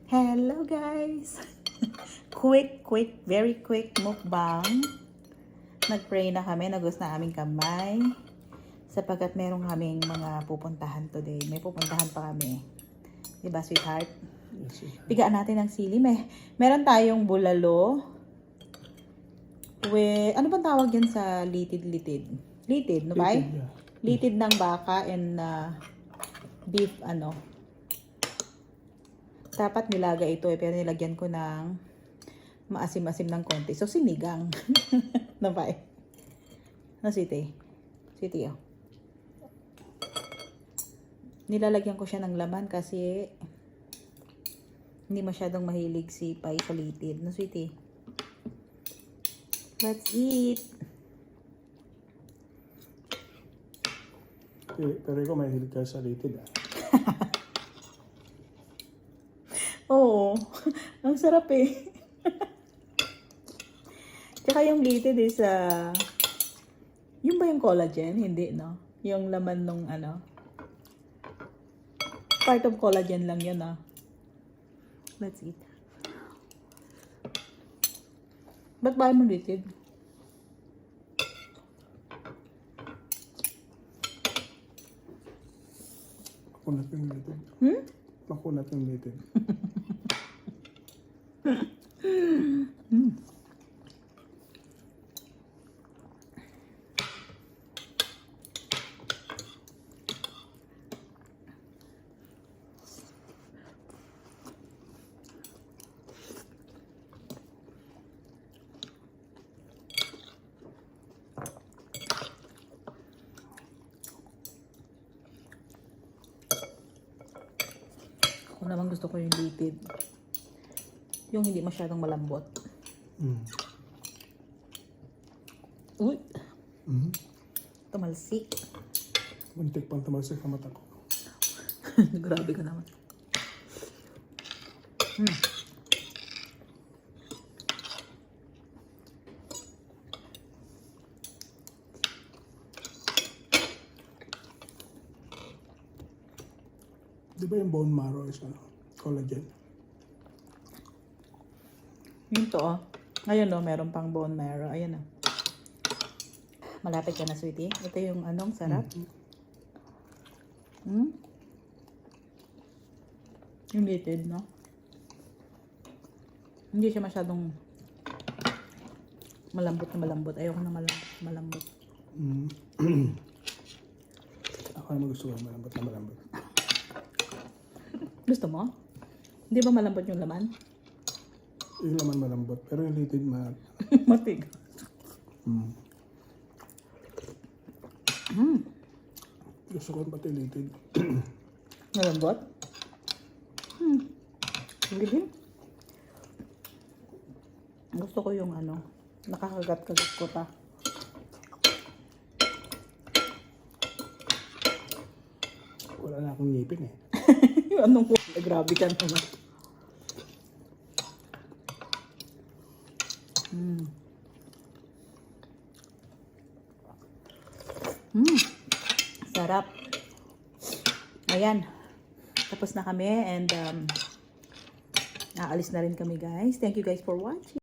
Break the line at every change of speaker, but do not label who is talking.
Hello guys! Very quick mukbang. Nag-pray na kami, nagos na aming kamay. Sapagkat meron kaming mga pupuntahan today. May pupuntahan pa kami. Diba, sweetheart?
Yes, sweetheart.
Pigaan natin ng sili. Meron tayong bulalo. Ano bang tawag yan sa litid? Litid, no ba?
Litid, yeah.
Litid ng baka and beef, Dapat nilaga ito pero nilagyan ko ng maasim-asim ng konti. So, sinigang. No ba? No, sweetie? Sweetie, oh. Nilalagyan ko siya ng laman kasi hindi masyadong mahilig si Pai sa litid. No, sweetie? Let's eat!
Pero ikaw may hilig ka sa litid, ah.
Oo. Ang sarap eh. Tsaka yung litid is, yung ba yung collagen? Hindi, no? Yung laman nung part of collagen lang yun, Let's eat. Ba't ba mo litid?
Makunat yung litid. Makunat yung litid.
Ako naman gusto ko yung litid. Yung hindi masyadong malambot. Uy! Tumalsik.
Muntik pang tumalsik sa mata ko.
Grabe ka naman.
Di ba yung bone marrow is collagen?
Yun to, Ngayon, meron pang bone marrow. Ayan, Malapit ka na, sweetie. Ito yung sarap. Yung litid, no? Hindi siya masyadong malambot na malambot. Ayoko na malambot.
Ako naman gusto ko malambot na malambot.
Gusto mo? Hindi ba malambot yung laman?
Yung laman malambot, pero yung litid
Matig.
Gusto ko pati litid.
Malambot? Hindi. Gusto ko yung nakakagat-kagat ko pa.
Wala na akong ngipin eh.
Yung grabe ka naman. Sarap. Ayan. Tapos na kami and aalis na rin kami, guys. Thank you guys for watching.